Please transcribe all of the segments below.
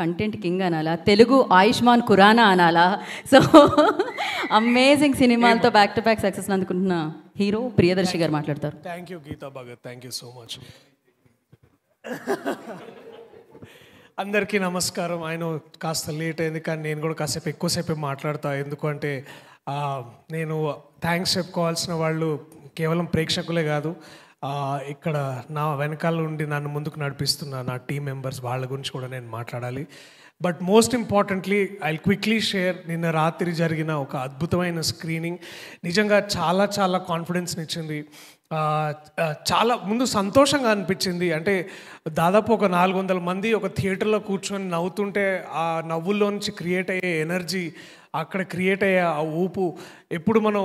Content king అనాలా, తెలుగు ఆయుష్మాన్ ఖురానా అనాలా. So amazing సినిమాలతో బ్యాక్ టు బ్యాక్ సక్సెస్ అందుకుంటున్న హీరో ప్రియదర్శి గారు మాట్లాడతారు. Thank you Geetha Bhagat, thank you so much. అందరికీ నమస్కారం. ఆయన కాస్త లేట్ అయింది కానీ నేను కూడా కాసేపు ఎక్కువసేపు మాట్లాడతా. ఎందుకంటే నేను థ్యాంక్స్ చెప్పుకోవాల్సిన వాళ్ళు కేవలం ప్రేక్షకులే కాదు, ఇక్కడ నా వెనకాల నుండి నన్ను ముందుకు నడిపిస్తున్న నా టీం మెంబర్స్, వాళ్ళ గురించి కూడా నేను మాట్లాడాలి. But most importantly I quickly share, నిన్న రాత్రి జరిగిన ఒక అద్భుతమైన స్క్రీనింగ్ నిజంగా చాలా చాలా కాన్ఫిడెన్స్ని ఇచ్చింది. చాలా ముందు సంతోషంగా అనిపించింది. అంటే దాదాపు ఒక 400 మంది ఒక థియేటర్లో కూర్చొని నవ్వుతుంటే ఆ నవ్వుల్లో నుంచి క్రియేట్ అయ్యే ఎనర్జీ, అక్కడ క్రియేట్ అయ్యే ఆ ఊపు ఎప్పుడు మనం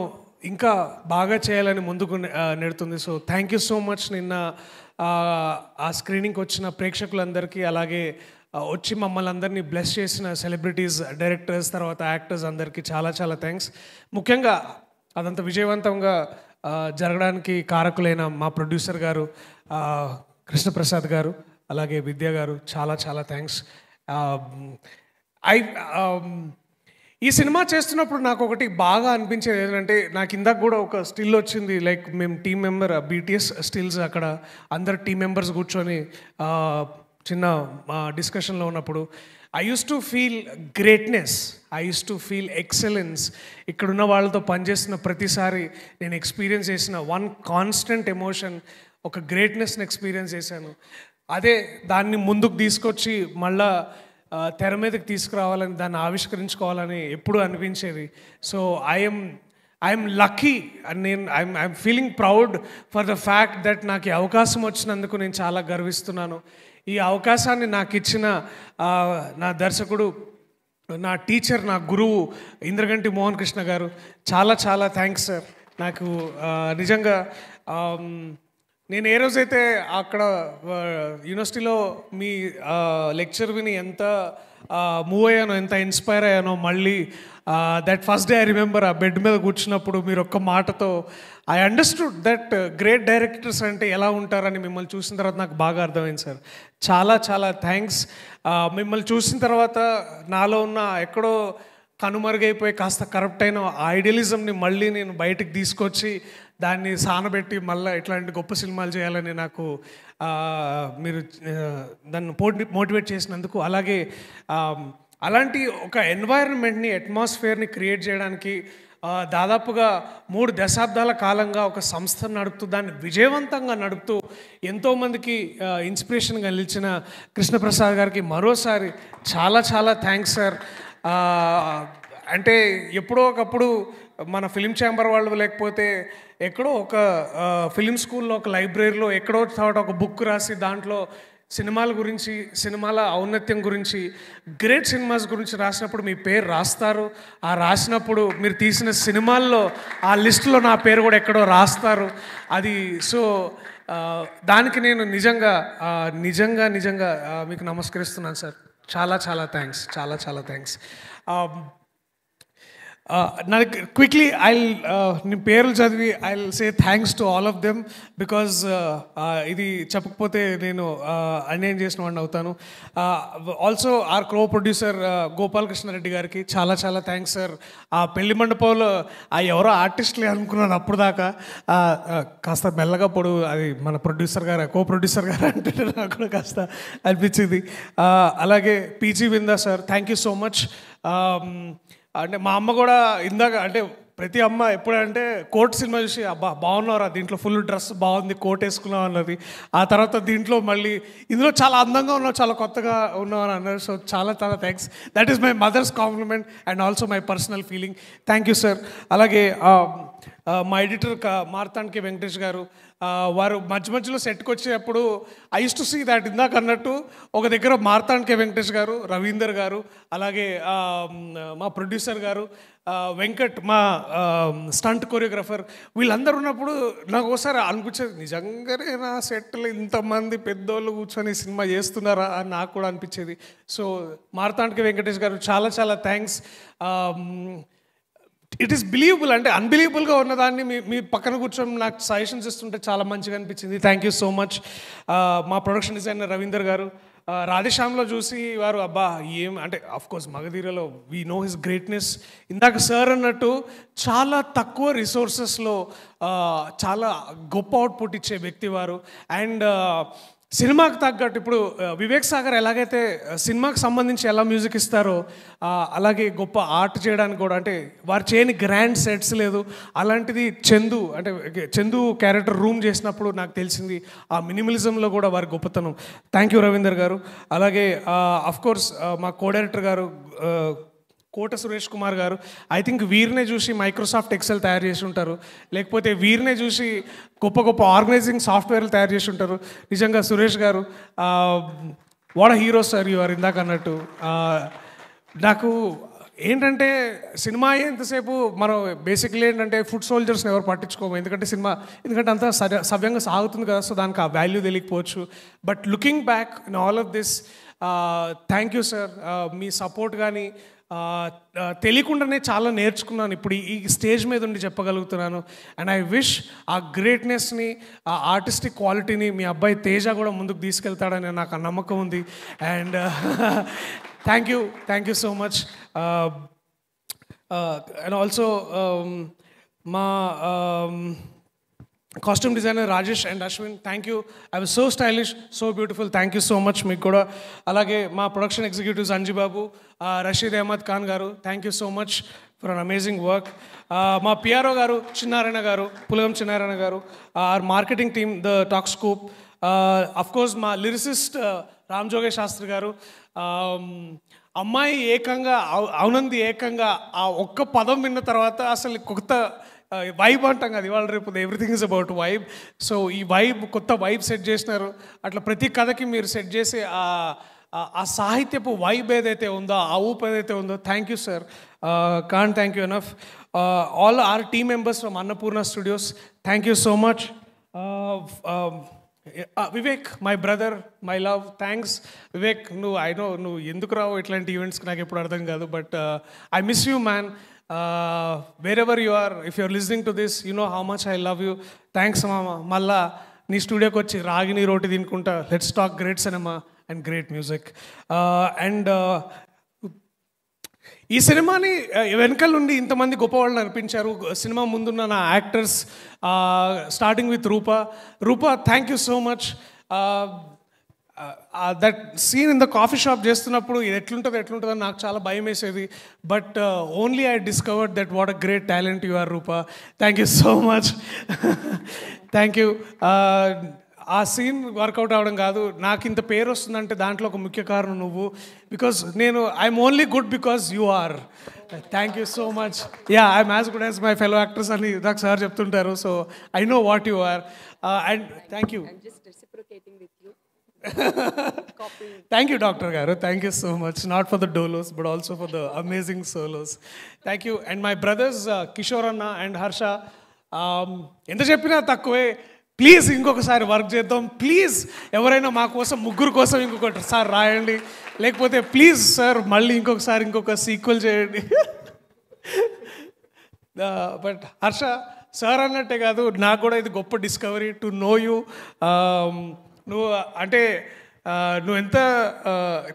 ఇంకా బాగా చేయాలని ముందుకు నెడుతుంది. So thank you so much. నిన్న ఆ స్క్రీనింగ్కి వచ్చిన ప్రేక్షకులందరికీ, అలాగే వచ్చి మమ్మల్ని అందరినీ బ్లెస్ చేసిన సెలబ్రిటీస్, డైరెక్టర్స్, తర్వాత యాక్టర్స్ అందరికీ చాలా చాలా థ్యాంక్స్. ముఖ్యంగా అదంత విజయవంతంగా జరగడానికి కారకులైన మా ప్రొడ్యూసర్ గారు కృష్ణప్రసాద్ గారు, అలాగే విద్య గారు, చాలా చాలా థ్యాంక్స్. ఈ సినిమా చేస్తున్నప్పుడు నాకు ఒకటి బాగా అనిపించేది ఏంటంటే, నాకు ఇందాక కూడా ఒక స్టిల్ వచ్చింది. లైక్ మేము టీం మెంబర్ BTS స్టిల్స్, అక్కడ అందరు టీం మెంబర్స్ కూర్చొని చిన్న డిస్కషన్లో ఉన్నప్పుడు I use to feel greatness, I use to feel excellence. ఇక్కడున్న వాళ్ళతో పనిచేసిన ప్రతిసారి నేను ఎక్స్పీరియన్స్ చేసిన వన్ కాన్స్టెంట్ ఎమోషన్, ఒక గ్రేట్నెస్ని ఎక్స్పీరియన్స్ చేశాను. అదే దాన్ని ముందుకు తీసుకొచ్చి మళ్ళా తెర మీదకి తీసుకురావాలని, దాన్ని ఆవిష్కరించుకోవాలని ఎప్పుడు అనిపించేది. So I'm lucky and I'm feeling proud for the fact that నాకు ఈ అవకాశం వచ్చినందుకు నేను చాలా గర్విస్తున్నాను. ఈ అవకాశాన్ని నాకు ఇచ్చిన నా దర్శకుడు, నా టీచర్, నా గురువు ఇంద్రగంటి మోహన్ కృష్ణ గారు, చాలా చాలా థ్యాంక్స్ సార్. నాకు నిజంగా నేను ఏ రోజైతే అక్కడ యూనివర్సిటీలో మీ లెక్చర్ విని ఎంత మూవ్ అయ్యానో, ఎంత ఇన్స్పైర్ అయ్యానో, మళ్ళీ that first day I remember ఆ బెడ్ మీద కూర్చున్నప్పుడు మీరు ఒక్క మాటతో I understood that great directors అంటే ఎలా ఉంటారని మిమ్మల్ని చూసిన తర్వాత నాకు బాగా అర్థమైంది సార్. చాలా చాలా థ్యాంక్స్. మిమ్మల్ని చూసిన తర్వాత నాలో ఉన్న ఎక్కడో కనుమరుగైపోయి కాస్త కరప్ట్ అయిన ఐడియలిజంని మళ్ళీ నేను బయటికి తీసుకొచ్చి దాన్ని సానబెట్టి మళ్ళీ ఇట్లాంటి గొప్ప సినిమాలు చేయాలని నాకు మీరు దాన్ని మోటివేట్ చేసినందుకు, అలాగే అలాంటి ఒక ఎన్వైరన్మెంట్ని, అట్మాస్ఫియర్ని క్రియేట్ చేయడానికి దాదాపుగా 3 దశాబ్దాల కాలంగా ఒక సంస్థను నడుపుతూ, దాన్ని విజయవంతంగా నడుపుతూ ఎంతోమందికి ఇన్స్పిరేషన్గా నిలిచిన కృష్ణప్రసాద్ గారికి మరోసారి చాలా చాలా థ్యాంక్స్ సార్. అంటే ఎప్పుడో ఒకప్పుడు మన ఫిలిం ఛాంబర్ వాళ్ళు, లేకపోతే ఎక్కడో ఒక ఫిలిం స్కూల్లో, ఒక లైబ్రరీలో ఎక్కడో చోట ఒక బుక్ రాసి దాంట్లో సినిమాల గురించి, సినిమాల ఔన్నత్యం గురించి, గ్రేట్ సినిమాస్ గురించి రాసినప్పుడు మీ పేరు రాస్తారు. ఆ రాసినప్పుడు మీరు తీసిన సినిమాల్లో ఆ లిస్టులో నా పేరు కూడా ఎక్కడో రాస్తారు. అది సో దానికి నేను నిజంగా నిజంగా నిజంగా మీకు నమస్కరిస్తున్నాను సార్. చాలా చాలా థ్యాంక్స్, చాలా చాలా థ్యాంక్స్. నాకు క్విక్లీ నీ పేర్లు చదివి I say thanks to all of them, because ఇది చెప్పకపోతే నేను అన్యాయం చేసిన వాడిని అవుతాను. Also our co producer Gopalakrishna Reddy గారికి చాలా చాలా థ్యాంక్స్ సార్. ఆ పెళ్లి మండపంలో ఎవరో ఆర్టిస్ట్లే అనుకున్నాను అప్పుడు దాకా, కాస్త మెల్లగా పొడు అది మన ప్రొడ్యూసర్ గారు, కో ప్రొడ్యూసర్ గారు అంటే నాకు కూడా కాస్త అనిపించింది. అలాగే PG Vinda sir, thank you so much. అంటే మా అమ్మ కూడా ఇందాక, అంటే ప్రతి అమ్మ ఎప్పుడంటే కోట్ సినిమా చూసి అబ్బా బాగున్నారా, దీంట్లో ఫుల్ డ్రెస్ బాగుంది, కోట్ వేసుకున్నావు అన్నది. ఆ తర్వాత దీంట్లో మళ్ళీ ఇందులో చాలా అందంగా ఉన్నావు, చాలా కొత్తగా ఉన్నావు అని అన్నారు. సో చాలా చాలా thanks. That is my mother's compliment and also my personal feeling. Thank you sir. అలాగే మా ఎడిటర్ మార్తాండ్ కే వెంకటేష్ గారు, వారు మధ్య మధ్యలో సెట్కి వచ్చేటప్పుడు I use to see that ఇందాక అన్నట్టు ఒక దగ్గర మార్తాండ్ కే వెంకటేష్ గారు, రవీందర్ గారు, అలాగే మా ప్రొడ్యూసర్ గారు వెంకట్, మా స్టంట్ కొరియోగ్రాఫర్, వీళ్ళందరూ ఉన్నప్పుడు నాకు ఒకసారి అనిపించేది, నిజంగానే నా సెట్లో ఇంతమంది పెద్దోళ్ళు కూర్చొని సినిమా చేస్తున్నారా అని నాకు కూడా అనిపించేది. సో మార్తాండ్ కే వెంకటేష్ గారు చాలా చాలా థ్యాంక్స్. ఇట్ ఈస్ బిలీవబుల్, అంటే అన్బిలీవబుల్గా ఉన్నదాన్ని మీ పక్కన కూర్చొని నాకు సజెషన్స్ ఇస్తుంటే చాలా మంచిగా అనిపించింది. Thank you so much. మా ప్రొడక్షన్ డిజైనర్ రవీందర్ గారు, రాధేశ్యామ్లో చూసి వారు అబ్బా ఏం అంటే కోర్స్ మగధీరలో వీ నో హిస్ గ్రేట్నెస్. ఇందాక సార్ అన్నట్టు చాలా తక్కువ రిసోర్సెస్లో చాలా గొప్ప అవుట్పుట్ ఇచ్చే వ్యక్తి వారు. అండ్ సినిమాకి తగ్గట్టు ఇప్పుడు వివేక్ సాగర్ ఎలాగైతే సినిమాకి సంబంధించి ఎలా మ్యూజిక్ ఇస్తారో అలాగే గొప్ప ఆర్ట్ చేయడానికి కూడా, అంటే వారు చేయని గ్రాండ్ సెట్స్ లేదు. అలాంటిది చందు క్యారెక్టర్ రూమ్ చేసినప్పుడు నాకు తెలిసింది ఆ మినిమలిజంలో కూడా వారి గొప్పతనం. థ్యాంక్ యూ రవీందర్ గారు. అలాగే అఫ్కోర్స్ మా కో డైరెక్టర్ గారు కోట సురేష్ కుమార్ గారు. ఐ థింక్ వీరినే చూసి మైక్రోసాఫ్ట్ ఎక్సెల్ తయారు చేసి ఉంటారు, లేకపోతే వీరినే చూసి గొప్ప గొప్ప ఆర్గనైజింగ్ సాఫ్ట్వేర్లు తయారు చేసి ఉంటారు. నిజంగా Suresh garu what hero sir you are. ఇందాక అన్నట్టు నాకు ఏంటంటే సినిమా ఎంతసేపు మనం బేసిక్లీ ఏంటంటే ఫుడ్ సోల్జర్స్ని ఎవరు పట్టించుకోము, ఎందుకంటే అంతా సవ్యంగా సాగుతుంది కదా, సో దానికి ఆ వాల్యూ తెలియకపోవచ్చు. But looking back in all of this, thank you sir. Me support కానీ తెలియకుండానే చాలా నేర్చుకున్నాను. ఇప్పుడు ఈ స్టేజ్ మీద ఉండి చెప్పగలుగుతున్నాను. అండ్ ఐ విష్ ఆ గ్రేట్నెస్ని, ఆ ఆర్టిస్టిక్ క్వాలిటీని మీ అబ్బాయి తేజ కూడా ముందుకు తీసుకెళ్తాడని నాకు ఆ నమ్మకం ఉంది. And thank you so much. And also మా costume designer Rajesh and Ashwin, thank you. I was so stylish, so beautiful. Thank you so much మీకు కూడా. అలాగే మా production executives Anjibabu, Rasheed Ahmed Khan garu, thank you so much for an amazing work. మా PRO garu Chinnarayana garu, Pulagam Chinnarayana garu, our marketing team the talk scoop, of course మా lyricist Ram Joge Sastry garu. అమ్మాయి ఏకంగా అవునంది ఏకంగా ఆ ఒక్క పదం విన్న తర్వాత అసలు కొత్త వైబ్ అంటాం కదా, ఇవాళ రేపు everything is about vibe. So ఈ కొత్త వైబ్ సెట్ చేసినారు. అట్లా ప్రతి కథకి మీరు సెట్ చేసే ఆ సాహిత్యపు వైబ్ ఏదైతే ఉందో, ఆ ఊపు ఏదైతే ఉందో, thank you sir. Can't thank you enough. All our team members from Annapurna Studios, thank you so much. Vivek my brother, my love, thanks Vivek. నువ్వు ఎందుకు రావు ఇట్లాంటి ఈవెంట్స్కి నాకు ఎప్పుడు అర్థం కాదు, but I miss you man. wherever you are, if you're listening to this, you know how much I love you. Thanks mama. మళ్ళా నీ స్టూడియోకి వచ్చి రాగిని రోటి తినుకుంటా let's talk great cinema and great music. And ఈ సినిమాని వెనకాల నుండి ఇంతమంది గొప్ప వాళ్ళని అనిపించారు. సినిమా ముందున్న నా actors, starting with Rupa, thank you so much. That scene in the coffee shop చేస్తున్నప్పుడు ఇది ఎట్లుంటుందో నాకు చాలా భయం వేసేది. But only I discovered that what a great talent you are Rupa. Thank you so much. Thank you. ఆ సీన్ వర్కౌట్ అవ్వడం కాదు, నాకు ఇంత పేరు వస్తుందంటే దాంట్లో ఒక ముఖ్య కారణం నువ్వు. Because I'm only good because you are. Thank you so much. Yeah, I'm as good as my fellow actors అని నాకు సార్ చెప్తుంటారు. So I know what you are. And thank you. Thank you, Dr. Garu. Thank you so much. Not for the dolos, but also for the amazing solos. Thank you. And my brothers, Kishore Anna and Harsha. ఎంత చెప్పినా తక్కువే. Please ఇంకొకసారి work చేద్దాం. Please ఎవరైనా మా కోసం, ముగ్గురు కోసం ఇంకొకటి సార్ రాయండి. లేకపోతే ప్లీజ్ సార్ మళ్ళీ ఇంకొక సీక్వెల్ చేయండి. బట్ హర్ష సార్ అన్నట్టే కాదు, నాకు కూడా ఇది గొప్ప డిస్కవరీ టు నో యూ. నువ్వు ఎంత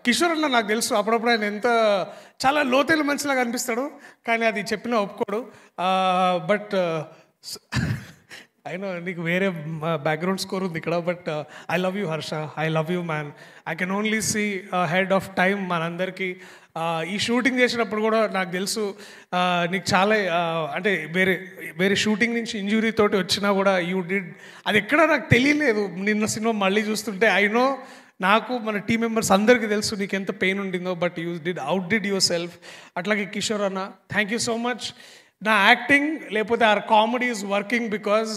కిషోర్ అన్న నాకు తెలుసు, అప్పుడప్పుడు ఆయన ఎంత చాలా లోతైన మనిషిలాగా అనిపిస్తాడు, కానీ అది చెప్పినా ఒప్పుకోడు. బట్ అయినా నీకు వేరే బ్యాక్గ్రౌండ్ స్కోర్ ఉంది ఇక్కడ. But I love you Harsha, I love you man. I can only see head of time మనందరికీ. ఈ షూటింగ్ చేసినప్పుడు కూడా నాకు తెలుసు నీకు చాలా అంటే వేరే షూటింగ్ నుంచి ఇంజురీ తోటి వచ్చినా కూడా యూ డిడ్, అది ఎక్కడ నాకు తెలియలేదు. నిన్న సినిమా మళ్ళీ చూస్తుంటే ఐ నో, నాకు మన టీం మెంబర్స్ అందరికీ తెలుసు నీకు ఎంత పెయిన్ ఉండిందో, but you outdid yourself. అట్లాగే Kishore anna, thank you so much. నా యాక్టింగ్ లేకపోతే or comedy is working because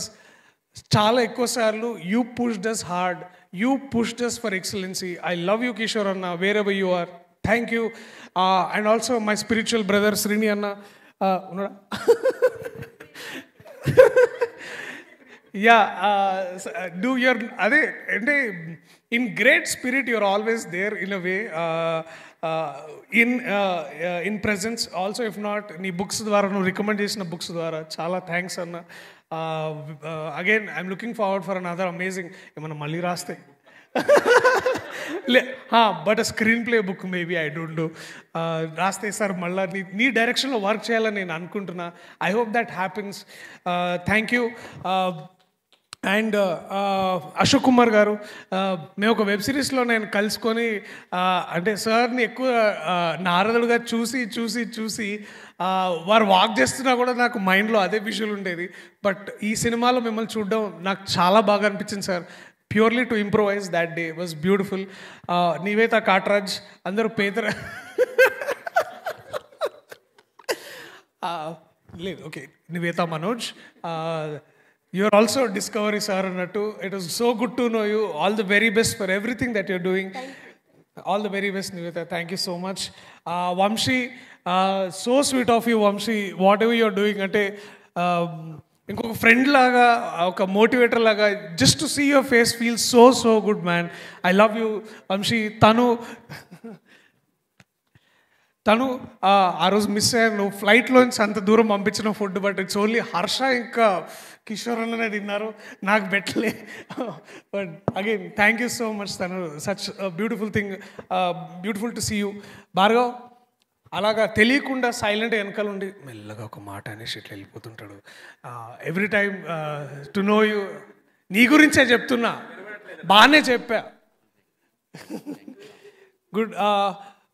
చాలా ఎక్కువ సార్లు you pushed us hard, you pushed us for excellency. I love you Kishore anna, wherever you are. Thank you. And also my spiritual brother Srini anna ఉన్నాడా? Yeah, do your అదే అంటే in great spirit your always there in a way, in presence also. If not నీ books ద్వారా, నువ్వు recommend చేసిన books ద్వారా చాలా thanks అన్న. Again I'm looking forward for another amazing. ఏమన్నా మళ్ళీ రాస్తే but screen play book maybe I don't know. రాస్తే సార్ మళ్ళీ నీ డైరెక్షన్లో వర్క్ చేయాలని నేను అనుకుంటున్నా. I hope that happens. Thank you. And Ashok Kumar గారు, మేము ఒక వెబ్ సిరీస్లో నేను కలుసుకొని అంటే సార్ని ఎక్కువ నారదుడుగా చూసి వారు వాక్ చేస్తున్నా కూడా నాకు మైండ్లో అదే విజువల్ ఉండేది. బట్ ఈ సినిమాలో మిమ్మల్ని చూడడం నాకు చాలా బాగా అనిపించింది sir. Purely to improvise that day was beautiful. Nivetha Katraj, అందరూ పేదర లేదు okay, Nivetha Manoj, you are also Discovery sir annattu. It was so good to know you. All the very best for everything that you're doing. All the very best, Nivetha. Thank you so much. Vamshi, so sweet of you, Vamshi. Whatever you're doing, ante ఇంకొక friend లాగా, ఒక motivator లాగా, just to see your face feel so good man. I love you Vamsi. తను ఆ రోజు miss అయ్యాను, ఫ్లైట్లోంచి అంత దూరం పంపించిన food. But it's only Harsha ఇంకా కిషోర్ అన్ననే తిన్నారు, నాకు పెట్టలే. But again thank you so much. తను such beautiful thing, beautiful to see you. Bhargav అలాగా తెలియకుండా సైలెంట్ వెనకాల ఉండి మెల్లగా ఒక మాట అనేసి ఇట్లా వెళ్ళిపోతుంటాడు. Every time to know you. నీ గురించే చెప్తున్నా, బాగానే చెప్పా. గుడ్.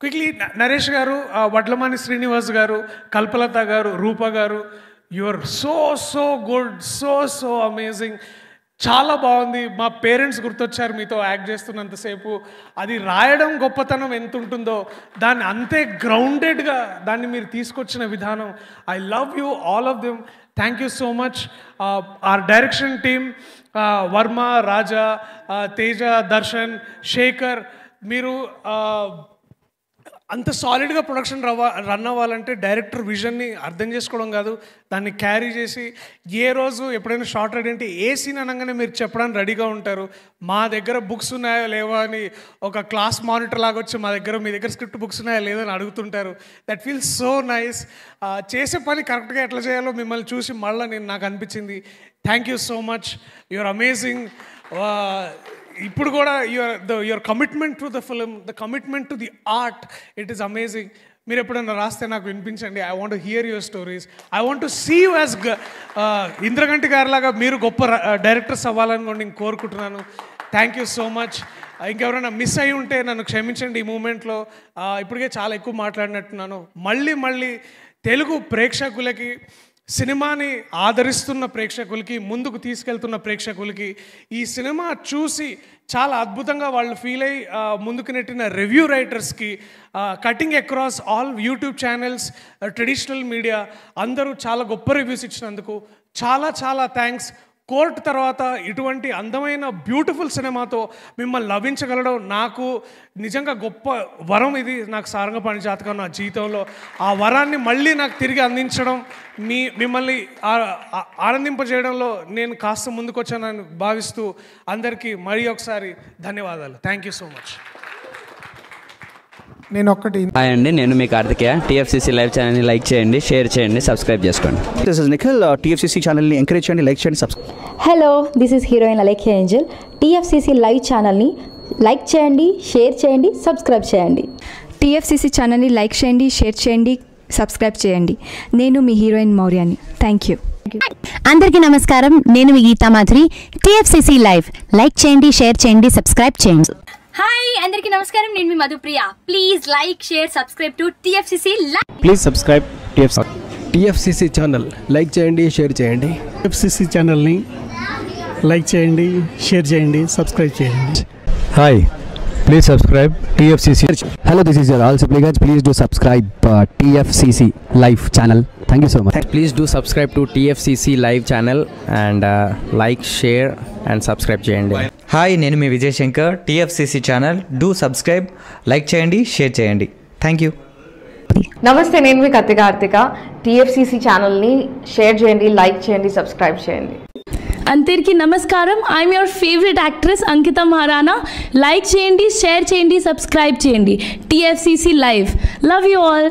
క్విక్లీ నరేష్ గారు, వడ్లమాని శ్రీనివాస్ గారు, Kalpalatha garu, Rupa garu, you are so good, so amazing. చాలా బాగుంది. మా పేరెంట్స్ గుర్తొచ్చారు మీతో యాక్ట్ చేస్తున్నంతసేపు. అది రాయడం గొప్పతనం ఎంత ఉంటుందో దాన్ని అంతే గ్రౌండెడ్గా దాన్ని మీరు తీసుకొచ్చిన విధానం. I love you all of them. Thank you so much. Our direction team, Varma, Raja, Teja, Darshan, Shekhar, మీరు అంత సాలిడ్గా ప్రొడక్షన్ రన్ అవ్వాలంటే డైరెక్టర్ విజన్ని అర్థం చేసుకోవడం కాదు, దాన్ని క్యారీ చేసి ఏ రోజు ఎప్పుడైనా షార్ట్ రెడీ అంటే ఏ సీన్ అనగానే మీరు చెప్పడానికి రెడీగా ఉంటారు. మా దగ్గర బుక్స్ ఉన్నాయా లేవా అని ఒక క్లాస్ మానిటర్ లాగా వచ్చి మీ దగ్గర స్క్రిప్ట్ బుక్స్ ఉన్నాయా లేదని అడుగుతుంటారు. That feels so nice. చేసే పని కరెక్ట్గా ఎట్లా చేయాలో మిమ్మల్ని చూసి మళ్ళీ నాకు అనిపించింది. Thank you so much. You're amazing. ఇప్పుడు కూడా your commitment to the film, the commitment to the art, it is amazing. మీరు ఎప్పుడైనా రాస్తే నాకు వినిపించండి. I want to hear your stories. I want to see you as Indraganti గారిలాగా మీరు గొప్ప డైరెక్టర్స్ అవ్వాలని కూడా నేను కోరుకుంటున్నాను. Thank you so much. ఇంకెవరైనా మిస్ అయి ఉంటే నన్ను క్షమించండి ఈ మూమెంట్లో. ఇప్పటికే చాలా ఎక్కువ మాట్లాడినట్టున్నాను. మళ్ళీ తెలుగు ప్రేక్షకులకి, సినిమాని ఆదరిస్తున్న ప్రేక్షకులకి, ముందుకు తీసుకెళ్తున్న ప్రేక్షకులకి, ఈ సినిమా చూసి చాలా అద్భుతంగా వాళ్ళు ఫీల్ అయ్యి ముందుకు నెట్టిన రివ్యూ రైటర్స్కి, cutting across all YouTube channels, traditional media అందరూ చాలా గొప్ప రివ్యూస్ ఇచ్చినందుకు చాలా థ్యాంక్స్. కోర్ట్ తర్వాత ఇటువంటి అందమైన బ్యూటిఫుల్ సినిమాతో మిమ్మల్ని లభించగలడం నాకు నిజంగా గొప్ప వరం. ఇది నాకు సారంగపాణి జాతకం నా జీవితంలో. ఆ వరాన్ని మళ్ళీ నాకు తిరిగి అందించడం, మిమ్మల్ని ఆనందింపజేయడంలో నేను కాస్త ముందుకొచ్చానని భావిస్తూ అందరికీ మరీ ఒకసారి ధన్యవాదాలు. Thank you so much. Hi అండి, నేను మీ కార్తికేయ. టీఎఫ్సీసీ లైవ్ ఛానల్ని లైక్ చేయండి, షేర్ చేయండి, సబ్స్క్రైబ్ చేసుకోండి. This is Nikhil. టీఎఫ్సీసీ ఛానల్ని ఎంకరేజ్ చేయండి, లైక్ చేయండి, subscribe. Hello, this is heroine Alekhya angel. TFCC live ఛానల్ని లైక్ చేయండి, షేర్ చేయండి, సబ్స్క్రైబ్ చేయండి. టీఎఫ్సీసీ ఛానల్ని లైక్ చేయండి, షేర్ చేయండి, సబ్స్క్రైబ్ చేయండి. నేను మీ హీరోయిన్ మౌర్యాని. Thank you. అందరికీ నమస్కారం, నేను మీ Geetha Madhuri. TFCC live like చేయండి, షేర్ చేయండి, సబ్స్క్రైబ్ చేయండి. హాయ్ అందరికీ నమస్కారం, నేను మీ Madhupriya. Please like, share, subscribe to TFCC live. Please subscribe TFCC channel like చేయండి, షేర్ చేయండి. టీఎఫ్సీసీ ఛానల్ని లైక్ చేయండి, షేర్ చేయండి, సబ్స్క్రైబ్ చేయండి. Hi, please subscribe TFCC. Hello, this is your all Sipligunj. Please do subscribe TFCC live channel. Thank you so much. Please do subscribe to TFCC live channel and like, share and subscribe చేయండి. హాయ్, నేను మీ Vijay Shankar. TFCC channel do subscribe, like చేయండి, share చేయండి. Thank you. నమస్తే, నేను మీ Karthika. TFCC ఛానల్ని షేర్ చేయండి, లైక్ చేయండి, సబ్స్క్రైబ్ చేయండి. అందరికీ నమస్కారం, I'm your favourite actress Ankita Maharana. Like చేయండి, షేర్ చేయండి, సబ్స్క్రైబ్ చేయండి. TFCC live. Love you all.